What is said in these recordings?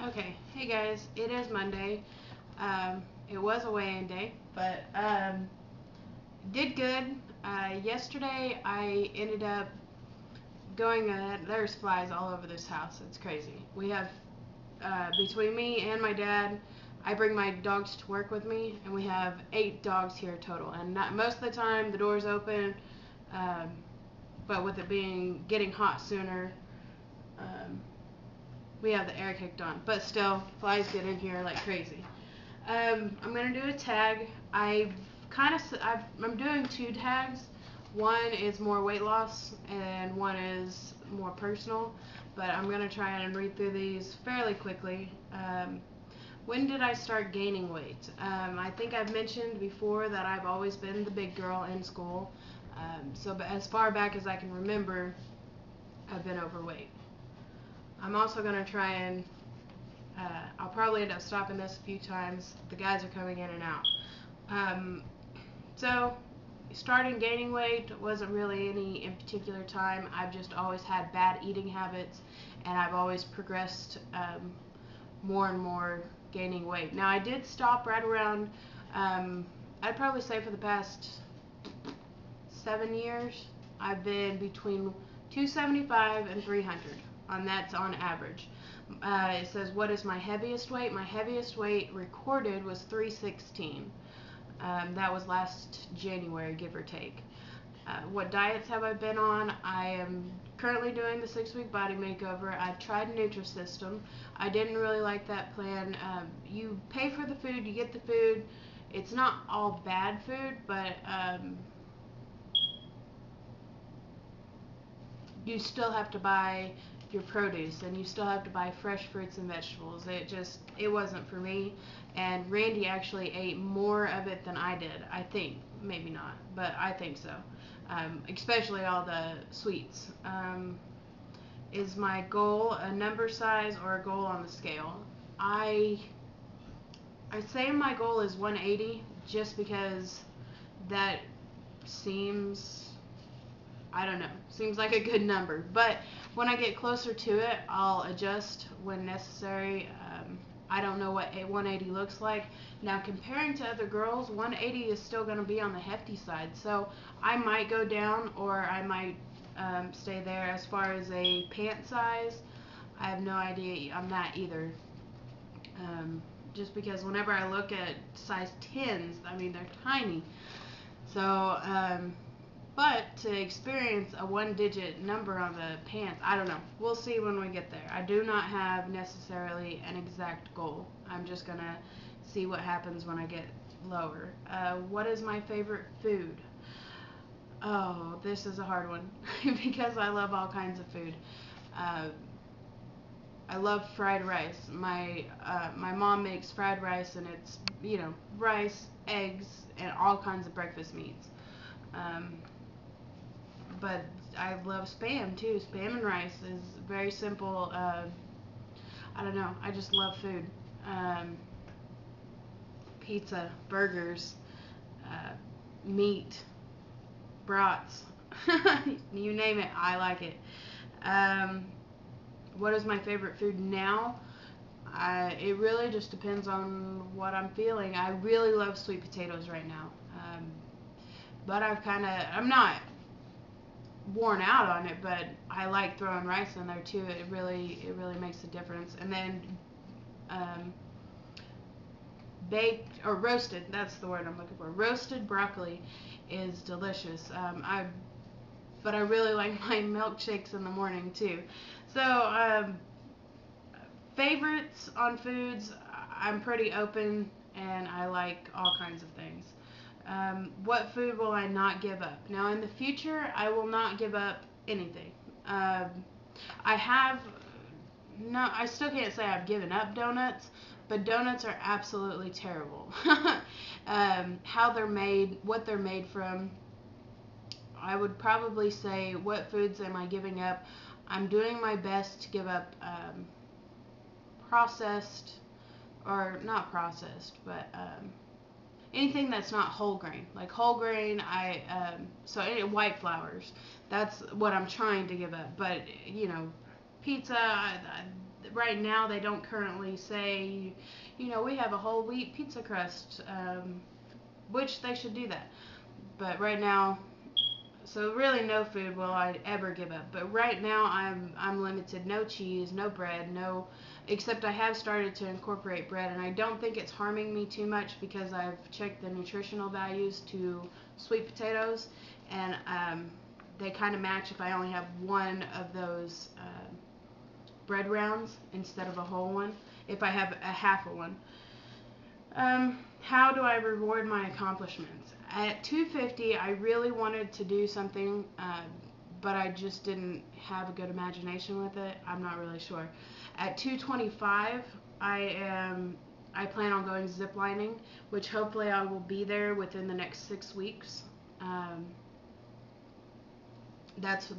Okay, hey guys, it is Monday. It was a weigh-in day, but did good. Yesterday I ended up going. There's flies all over this house. It's crazy. We have between me and my dad. I bring my dogs to work with me, and we have 8 dogs here total. And not most of the time the door's open, um, but with it being getting hot sooner, um, we have the air kicked on. But still, flies get in here like crazy. I'm gonna do a tag. I'm doing 2 tags. One is more weight loss, and one is more personal. But I'm gonna try and read through these fairly quickly. When did I start gaining weight? I think I've mentioned before that I've always been the big girl in school. But as far back as I can remember, I've been overweight. I'm also gonna try and I'll probably end up stopping this a few times. The guys are coming in and out. Um, so, starting gaining weight wasn't really any in particular time. I've just always had bad eating habits, and I've always progressed more and more gaining weight. Now, I did stop right around, I'd probably say for the past 7 years, I've been between 275 and 300, and that's on average. It says, what is my heaviest weight? My heaviest weight recorded was 316. That was last January, give or take. What diets have I been on? I am currently doing the 6-week body makeover. I've tried Nutrisystem. I didn't really like that plan. You pay for the food, you get the food. It's not all bad food, but you still have to buy your produce, and you still have to buy fresh fruits and vegetables. It wasn't for me, and Randy actually ate more of it than I did. I think, maybe not, but I think so. Especially all the sweets. Is my goal a number size or a goal on the scale? I I say my goal is 180 just because that seems, I don't know, seems like a good number. But when I get closer to it, I'll adjust when necessary. I don't know what a 180 looks like. Now, comparing to other girls, 180 is still going to be on the hefty side. So I might go down, or I might stay there. As far as a pant size, I have no idea on that either. Um, just because whenever I look at size 10s, I mean, they're tiny. So, but to experience a 1 digit number on the pants, I don't know. We'll see when we get there. I do not have necessarily an exact goal. I'm just going to see what happens when I get lower. What is my favorite food? Oh, this is a hard one because I love all kinds of food. Uh, I love fried rice. My mom makes fried rice, and it's rice, eggs, and all kinds of breakfast meats. Um, but I love spam too. Spam and rice is very simple. I don't know. I just love food. Um, Pizza, burgers, uh, meat, brats. You name it, I like it. Um, what is my favorite food now? It really just depends on what I'm feeling. I really love sweet potatoes right now. But I'm not worn out on it, but I like throwing rice in there too. It really makes a difference. And then um, baked or roasted, that's the word I'm looking for. Roasted broccoli is delicious. But I really like my milkshakes in the morning too. So, favorites on foods, I'm pretty open, and I like all kinds of things. What food will I not give up? Now, in the future, I will not give up anything. Um, I have, no, I still can't say I've given up donuts, but donuts are absolutely terrible. How they're made, what they're made from, I would probably say, what foods am I giving up? I'm doing my best to give up processed, or not processed, but anything that's not whole grain. Like whole grain, white flours. That's what I'm trying to give up. But pizza, right now they don't currently say, we have a whole wheat pizza crust, which they should do that. But right now, so really no food will I ever give up. But right now I'm limited. No cheese, no bread, no, except I have started to incorporate bread, and I don't think it's harming me too much because I've checked the nutritional values to sweet potatoes, and they kind of match if I only have one of those bread rounds instead of a whole one. If I have a half of one. How do I reward my accomplishments? At 250, I really wanted to do something, but I just didn't have a good imagination with it. I'm not really sure. At 225, I plan on going ziplining, which hopefully I will be there within the next 6 weeks. That's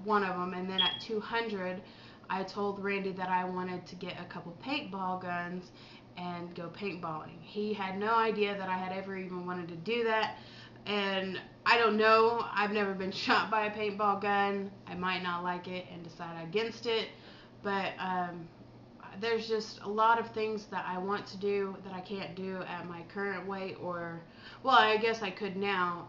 one of them. And then at 200, I told Randy that I wanted to get a couple paintball guns and go paintballing. He had no idea that I had ever even wanted to do that. And I don't know. I've never been shot by a paintball gun. I might not like it and decide against it. But there's just a lot of things that I want to do that I can't do at my current weight, or, well, I guess I could now.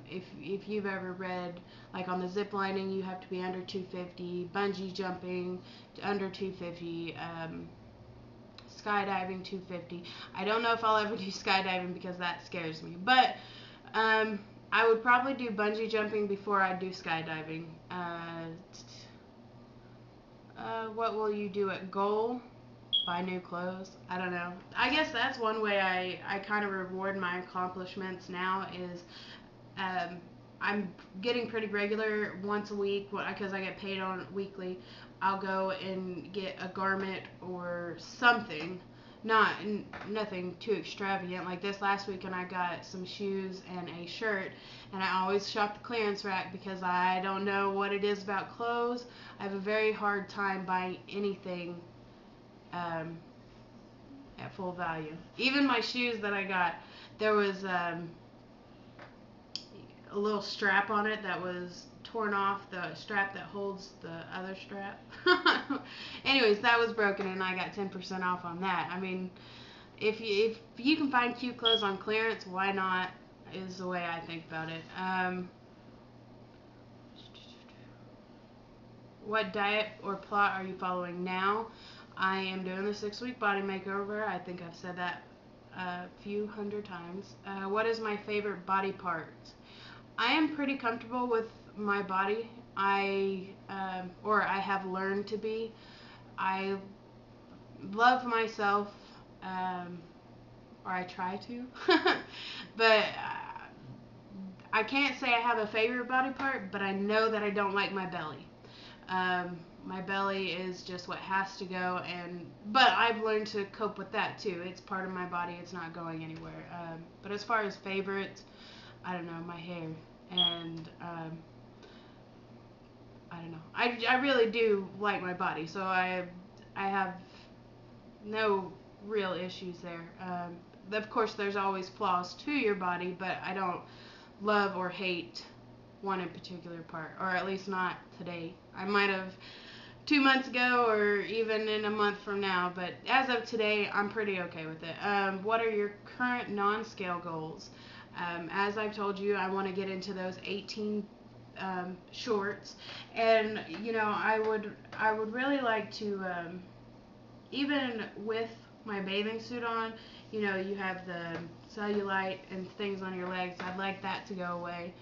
If you've ever read, like on the zip lining, you have to be under 250, bungee jumping under 250, skydiving 250. I don't know if I'll ever do skydiving because that scares me, but I would probably do bungee jumping before I do skydiving. What will you do at goal? Buy new clothes. I don't know. I guess that's one way I kind of reward my accomplishments now is I'm getting pretty regular once a week because I get paid on weekly. I'll go and get a garment or something. Nothing too extravagant. Like this last weekend, I got some shoes and a shirt, and I always shop the clearance rack because I don't know what it is about clothes. I have a very hard time buying anything at full value. Even my shoes that I got, there was a little strap on it that was torn off, the strap that holds the other strap. Anyways, that was broken, and I got 10% off on that. I mean, if you can find cute clothes on clearance, why not, is the way I think about it. What diet or plot are you following now? I am doing the 6-week body makeover. I think I've said that a few hundred times. What is my favorite body part? I am pretty comfortable with my body. Or I have learned to be. I love myself, or I try to. But I can't say I have a favorite body part, but I know that I don't like my belly. My belly is just what has to go, but I've learned to cope with that too. It's part of my body. It's not going anywhere. But as far as favorites, I don't know, my hair. And I don't know. I really do like my body, so I have no real issues there. Of course, there's always flaws to your body, but I don't love or hate one in particular part, or at least not today. I might have 2 months ago, or even in a month from now, but as of today, I'm pretty okay with it. What are your current non-scale goals? As I've told you, I want to get into those 18 shorts, and I would really like to, even with my bathing suit on, you have the cellulite and things on your legs. I'd like that to go away.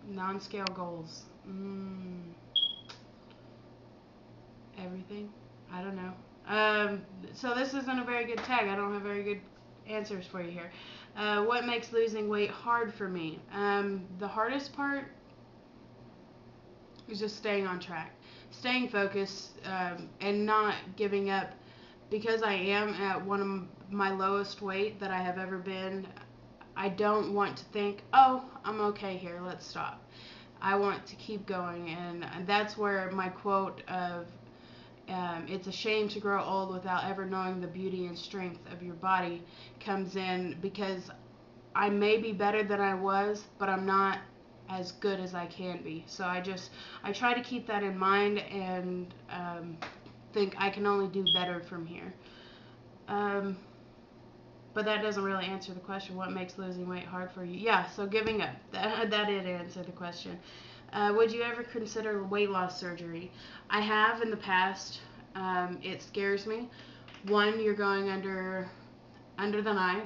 Non-scale goals. Everything. I don't know. So this isn't a very good tag. I don't have very good answers for you here. What makes losing weight hard for me? The hardest part is just staying on track, staying focused, and not giving up. Because I am at one of my lowest weight that I have ever been, I don't want to think, oh, I'm okay here, let's stop. I want to keep going, and that's where my quote of it's a shame to grow old without ever knowing the beauty and strength of your body comes in, because I may be better than I was, but I'm not as good as I can be. So I try to keep that in mind, and think I can only do better from here. Um, but that doesn't really answer the question. What makes losing weight hard for you? Yeah, so giving up. That did answer the question. Would you ever consider weight loss surgery? I have in the past. It scares me. One, you're going under the knife.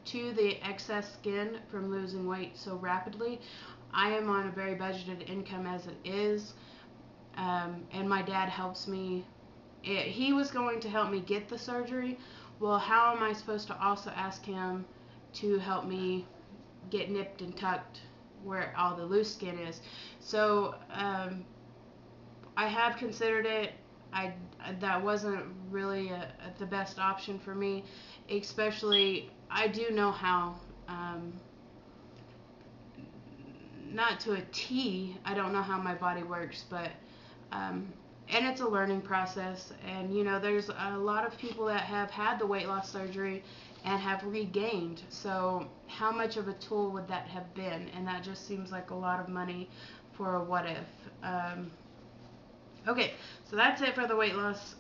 Two, the excess skin from losing weight so rapidly. I am on a very budgeted income as it is, and my dad helps me. He was going to help me get the surgery. Well, how am I supposed to also ask him to help me get nipped and tucked where all the loose skin is? So I have considered it. I that wasn't really the best option for me, especially I do know how. Not to a T. I don't know how my body works, but um, and it's a learning process. And you know, there's a lot of people that have had the weight loss surgery and have regained. So how much of a tool would that have been? And that just seems like a lot of money for a what if. Okay, so that's it for the weight loss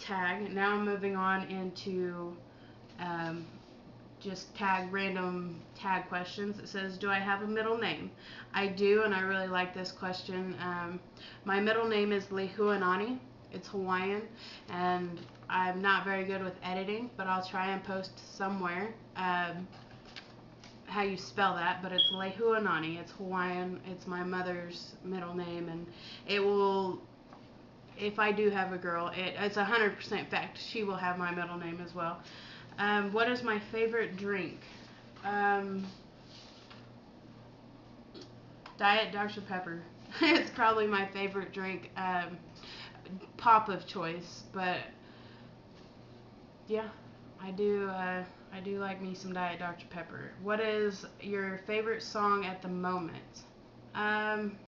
tag. Now I'm moving on into um, just random tag questions. It says, do I have a middle name? I do, and I really like this question. My middle name is Lehuanani. It's Hawaiian, and I'm not very good with editing, but I'll try and post somewhere how you spell that, but it's Lehuanani. It's Hawaiian. It's my mother's middle name, and it will, if I do have a girl, it's 100% fact. She will have my middle name as well. What is my favorite drink? Diet Dr. Pepper. It's probably my favorite drink. Pop of choice, but yeah, I do. I do like me some Diet Dr. Pepper. What is your favorite song at the moment?